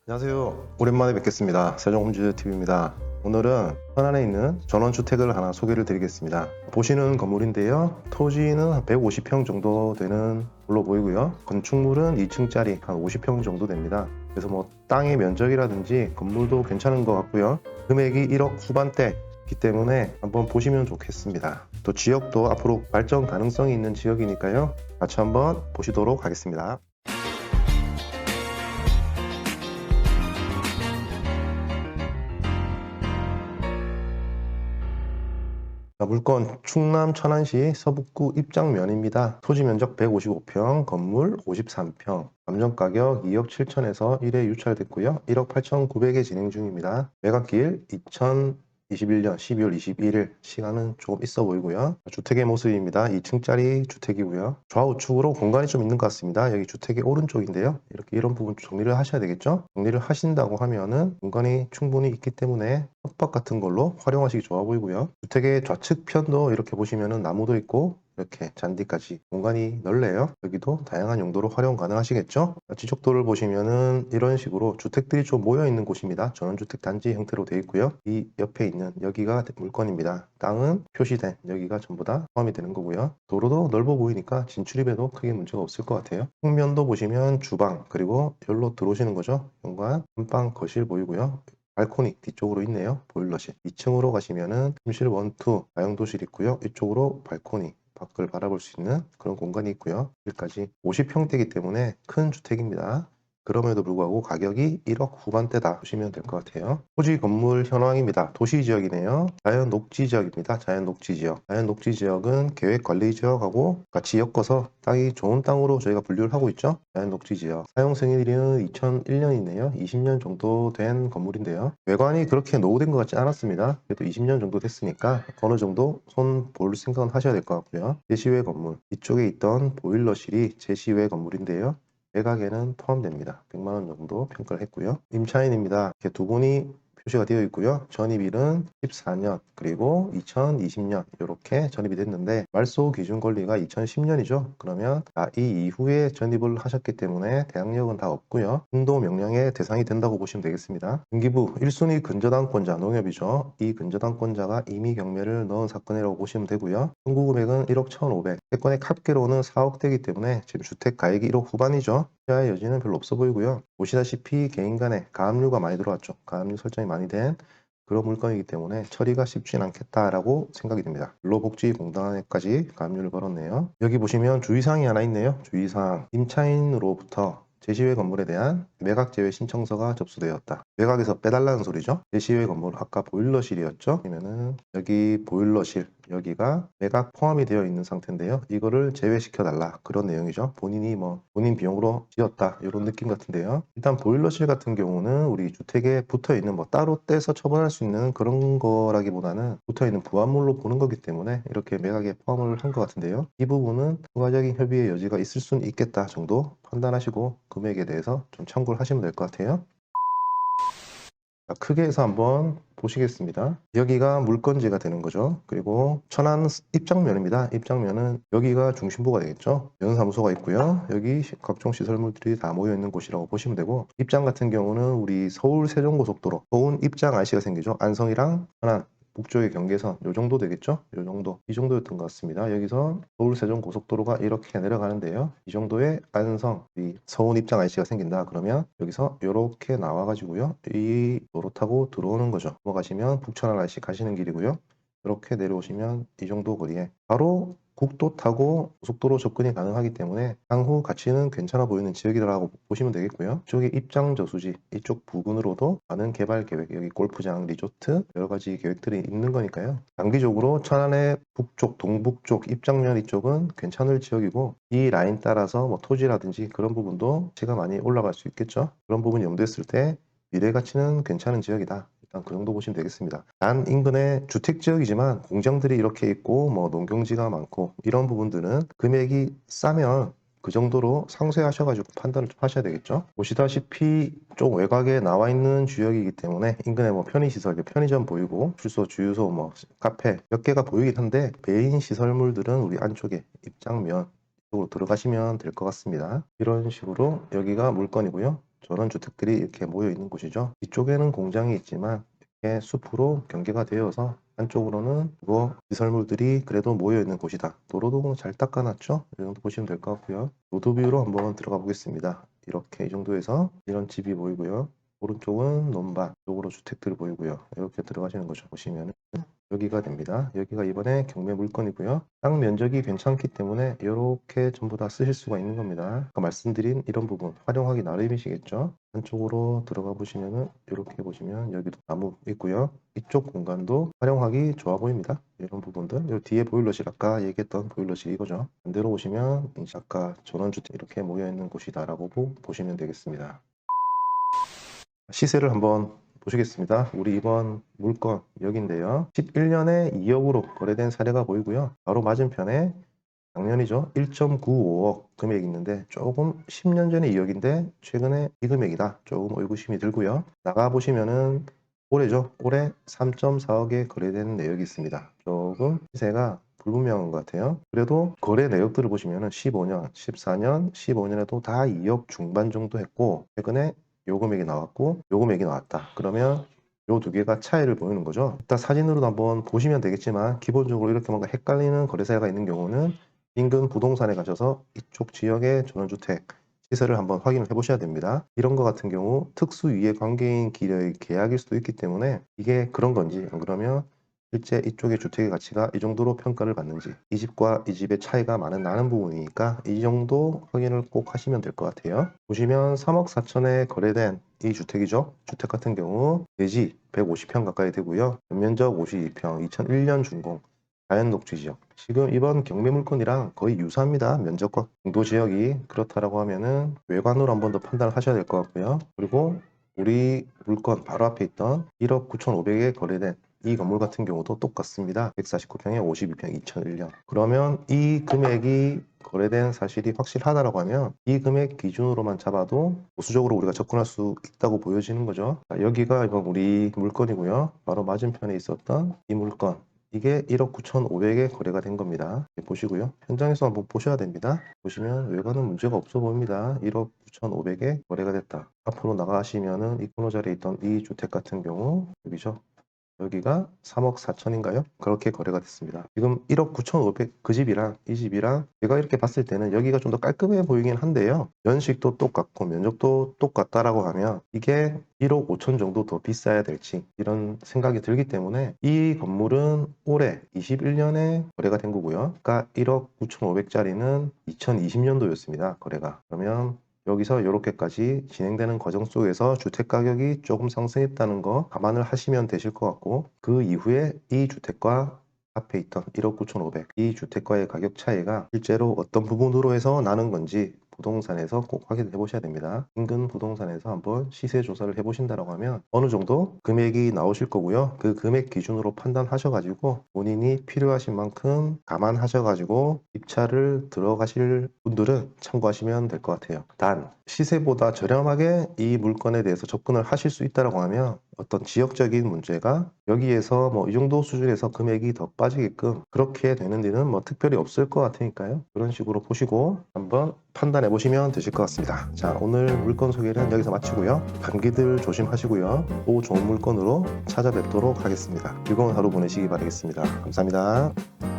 안녕하세요. 오랜만에 뵙겠습니다. 세종홈즈TV입니다. 오늘은 천안에 있는 전원주택을 하나 소개를 드리겠습니다. 보시는 건물인데요. 토지는 한 150평 정도 되는 걸로 보이고요. 건축물은 2층짜리 한 50평 정도 됩니다. 그래서 뭐 땅의 면적이라든지 건물도 괜찮은 것 같고요. 금액이 1억 후반대이기 때문에 한번 보시면 좋겠습니다. 또 지역도 앞으로 발전 가능성이 있는 지역이니까요. 같이 한번 보시도록 하겠습니다. 물건 충남 천안시 서북구 입장면입니다. 토지 면적 155평, 건물 53평, 감정 가격 2억 7천에서 1회 유찰됐고요. 1억 8천9백에 진행 중입니다. 매각길 2021년 12월 21일, 시간은 조금 있어 보이고요. 주택의 모습입니다. 2층짜리 주택이고요. 좌우측으로 공간이 좀 있는 것 같습니다. 여기 주택의 오른쪽인데요. 이렇게 이런 부분 정리를 하셔야 되겠죠? 정리를 하신다고 하면은 공간이 충분히 있기 때문에 텃밭 같은 걸로 활용하시기 좋아 보이고요. 주택의 좌측 편도 이렇게 보시면은 나무도 있고 이렇게 잔디까지 공간이 넓네요. 여기도 다양한 용도로 활용 가능하시겠죠? 지적도를 보시면은 이런 식으로 주택들이 좀 모여 있는 곳입니다. 전원주택 단지 형태로 되어 있고요. 이 옆에 있는 여기가 물건입니다. 땅은 표시된 여기가 전부 다 포함이 되는 거고요. 도로도 넓어 보이니까 진출입에도 크게 문제가 없을 것 같아요. 측면도 보시면 주방, 그리고 여기로 들어오시는 거죠. 현관, 안방, 거실 보이고요. 발코니 뒤쪽으로 있네요. 보일러실. 2층으로 가시면은 침실 1, 2 다용도실 있고요. 이쪽으로 발코니, 밖을 바라볼 수 있는 그런 공간이 있고요. 여기까지 50평대이기 때문에 큰 주택입니다. 그럼에도 불구하고 가격이 1억 후반대다 보시면 될 것 같아요. 토지 건물 현황입니다. 도시지역이네요. 자연 녹지지역입니다. 자연 녹지지역. 자연 녹지지역은 계획관리지역하고 같이 엮어서 땅이 좋은 땅으로 저희가 분류를 하고 있죠. 자연 녹지지역. 사용 승인일은 2001년이네요. 20년 정도 된 건물인데요. 외관이 그렇게 노후된 것 같지 않았습니다. 그래도 20년 정도 됐으니까 어느 정도 손 볼 생각은 하셔야 될 것 같고요. 제시외 건물. 이쪽에 있던 보일러실이 제시외 건물인데요. 매각에는 포함됩니다. 100만 원 정도 평가를 했고요. 임차인입니다. 이렇게 두 분이 표시가 되어 있고요. 전입일은 14년 그리고 2020년 이렇게 전입이 됐는데 말소 기준 권리가 2010년이죠. 그러면 이 이후에 전입을 하셨기 때문에 대항력은 다 없고요. 흥도 명령의 대상이 된다고 보시면 되겠습니다. 등기부 1순위 근저당권자 농협이죠. 이 근저당권자가 임의 경매를 넣은 사건이라고 보시면 되고요. 청구 금액은 1억 1,500, 채권의 합계로는 4억대이기 때문에 지금 주택 가액이 1억 후반이죠. 피할 여지는 별로 없어 보이고요. 보시다시피 개인 간에 가압류가 많이 들어왔죠. 가압류 설정이 많이 된 그런 물건이기 때문에 처리가 쉽진 않겠다라고 생각이 듭니다. 근로복지공단에까지 가압류를 걸었네요. 여기 보시면 주의사항이 하나 있네요. 주의사항. 임차인으로부터 제시외 건물에 대한 매각 제외 신청서가 접수되었다. 매각에서 빼달라는 소리죠. 제시외 건물 아까 보일러실이었죠. 그러면은 여기 보일러실 여기가 매각 포함이 되어 있는 상태인데요. 이거를 제외시켜 달라 그런 내용이죠. 본인이 뭐 본인 비용으로 지었다 이런 느낌 같은데요. 일단 보일러실 같은 경우는 우리 주택에 붙어 있는 뭐 따로 떼서 처분할 수 있는 그런 거라기보다는 붙어 있는 부합물로 보는 거기 때문에 이렇게 매각에 포함을 한 것 같은데요. 이 부분은 추가적인 협의의 여지가 있을 수는 있겠다 정도 판단하시고 금액에 대해서 좀 참고를 하시면 될 것 같아요. 크게 해서 한번 보시겠습니다. 여기가 물건지가 되는 거죠. 그리고 천안 입장면입니다. 입장면은 여기가 중심부가 되겠죠. 면사무소가 있고요. 여기 각종 시설물들이 다 모여 있는 곳이라고 보시면 되고, 입장 같은 경우는 우리 서울 세종고속도로 서운 입장 IC가 생기죠. 안성이랑 천안 북쪽의 경계선 요 정도 되겠죠? 요 정도 이 정도였던 것 같습니다. 여기서 서울 세종 고속도로가 이렇게 내려가는데요. 이 정도의 안성 이 서운 입장 IC가 생긴다 그러면 여기서 이렇게 나와 가지고요. 이 도로 타고 들어오는 거죠. 넘어가시면 북천안 IC 가시는 길이고요. 이렇게 내려오시면 이 정도 거리에 바로 국도 타고 고속도로 접근이 가능하기 때문에 향후 가치는 괜찮아 보이는 지역이라고 보시면 되겠고요. 이쪽에 입장 저수지 이쪽 부근으로도 많은 개발 계획, 여기 골프장, 리조트 여러 가지 계획들이 있는 거니까요. 장기적으로 천안의 북쪽, 동북쪽 입장면 이쪽은 괜찮을 지역이고 이 라인 따라서 뭐 토지라든지 그런 부분도 가치가 많이 올라갈 수 있겠죠. 그런 부분 염두했을 때 미래 가치는 괜찮은 지역이다. 일단 그 정도 보시면 되겠습니다. 단 인근의 주택지역이지만 공장들이 이렇게 있고 뭐 농경지가 많고 이런 부분들은 금액이 싸면 그 정도로 상쇄하셔가지고 판단을 좀 하셔야 되겠죠. 보시다시피 좀 외곽에 나와 있는 지역이기 때문에 인근에 뭐 편의시설, 편의점 보이고 주소, 주유소, 뭐 카페 몇 개가 보이긴 한데 메인 시설물들은 우리 안쪽에 입장면 쪽으로 들어가시면 될 것 같습니다. 이런 식으로 여기가 물건이고요. 전원주택들이 이렇게 모여 있는 곳이죠. 이쪽에는 공장이 있지만 이렇게 숲으로 경계가 되어서 한쪽으로는 주거 시설물들이 그래도 모여 있는 곳이다. 도로도 잘 닦아놨죠? 이 정도 보시면 될 것 같고요. 로드뷰로 한번 들어가 보겠습니다. 이렇게 이 정도에서 이런 집이 보이고요. 오른쪽은 논밭 쪽으로 주택들이 보이고요. 이렇게 들어가시는 거죠. 보시면 여기가 됩니다. 여기가 이번에 경매 물건이고요. 땅 면적이 괜찮기 때문에 이렇게 전부 다 쓰실 수가 있는 겁니다. 아까 말씀드린 이런 부분 활용하기 나름이시겠죠. 안쪽으로 들어가 보시면은 이렇게 보시면 여기도 나무 있고요. 이쪽 공간도 활용하기 좋아 보입니다. 이런 부분들. 이 뒤에 보일러실 아까 얘기했던 보일러실 이거죠. 반대로 보시면 이제 아까 전원주택 이렇게 모여 있는 곳이다라고 보시면 되겠습니다. 시세를 한번 보시겠습니다. 우리 이번 물건 여기인데요. 11년에 2억으로 거래된 사례가 보이고요. 바로 맞은편에 작년이죠. 1.95억 금액이 있는데 조금 10년 전에 2억인데 최근에 이 금액이다. 조금 의구심이 들고요. 나가보시면은 올해죠. 올해 3.4억에 거래된 내역이 있습니다. 조금 시세가 불분명한 것 같아요. 그래도 거래 내역들을 보시면은 15년, 14년, 15년에도 다 2억 중반 정도 했고 최근에 요 금액이 나왔고 요 금액이 나왔다. 그러면 요 두 개가 차이를 보이는 거죠. 일단 사진으로도 한번 보시면 되겠지만 기본적으로 이렇게 뭔가 헷갈리는 거래사가 있는 경우는 인근 부동산에 가셔서 이쪽 지역의 전원주택 시세를 한번 확인을 해 보셔야 됩니다. 이런 거 같은 경우 특수 이해 관계인 기의 계약일 수도 있기 때문에 이게 그런 건지 안 그러면 실제 이쪽의 주택의 가치가 이 정도로 평가를 받는지 이 집과 이 집의 차이가 많은 나는 부분이니까 이 정도 확인을 꼭 하시면 될 것 같아요. 보시면 3억 4천에 거래된 이 주택이죠. 주택 같은 경우 대지 150평 가까이 되고요. 면적 52평, 2001년 준공, 자연 녹지 지역. 지금 이번 경매 물건이랑 거의 유사합니다. 면적과 공도 지역이 그렇다라고 하면은 외관으로 한 번 더 판단을 하셔야 될 것 같고요. 그리고 우리 물건 바로 앞에 있던 1억 9,500에 거래된 이 건물 같은 경우도 똑같습니다. 149평에 52평 2001년. 그러면 이 금액이 거래된 사실이 확실하다라고 하면 이 금액 기준으로만 잡아도 보수적으로 우리가 접근할 수 있다고 보여지는 거죠. 자, 여기가 이건 우리 물건이고요. 바로 맞은편에 있었던 이 물건. 이게 1억 9,500에 거래가 된 겁니다. 보시고요. 현장에서 한번 보셔야 됩니다. 보시면 외관은 문제가 없어 보입니다. 1억 9,500에 거래가 됐다. 앞으로 나가시면은 이 코너 자리에 있던 이 주택 같은 경우 여기죠. 여기가 3억 4천인가요? 그렇게 거래가 됐습니다. 지금 1억 9,500 그 집이랑 이 집이랑 제가 이렇게 봤을 때는 여기가 좀 더 깔끔해 보이긴 한데요. 연식도 똑같고 면적도 똑같다라고 하면 이게 1억 5천 정도 더 비싸야 될지 이런 생각이 들기 때문에 이 건물은 올해 21년에 거래가 된 거고요. 그러니까 1억 9,500짜리는 2020년도였습니다. 거래가. 그러면 여기서 이렇게까지 진행되는 과정 속에서 주택 가격이 조금 상승했다는 거 감안을 하시면 되실 것 같고 그 이후에 이 주택과 앞에 있던 1억 9,500 이 주택과의 가격 차이가 실제로 어떤 부분으로 해서 나는 건지 부동산에서 꼭 확인해 보셔야 됩니다. 인근 부동산에서 한번 시세 조사를 해 보신다고 하면 어느 정도 금액이 나오실 거고요. 그 금액 기준으로 판단하셔가지고 본인이 필요하신 만큼 감안하셔가지고 입찰을 들어가실 분들은 참고하시면 될 것 같아요. 단 시세보다 저렴하게 이 물건에 대해서 접근을 하실 수 있다고 하면 어떤 지역적인 문제가 여기에서 뭐 이 정도 수준에서 금액이 더 빠지게끔 그렇게 되는 일은 뭐 특별히 없을 것 같으니까요. 그런 식으로 보시고 한번 판단해 보시면 되실 것 같습니다. 자, 오늘 물건 소개는 여기서 마치고요. 감기들 조심하시고요. 또 좋은 물건으로 찾아뵙도록 하겠습니다. 즐거운 하루 보내시기 바라겠습니다. 감사합니다.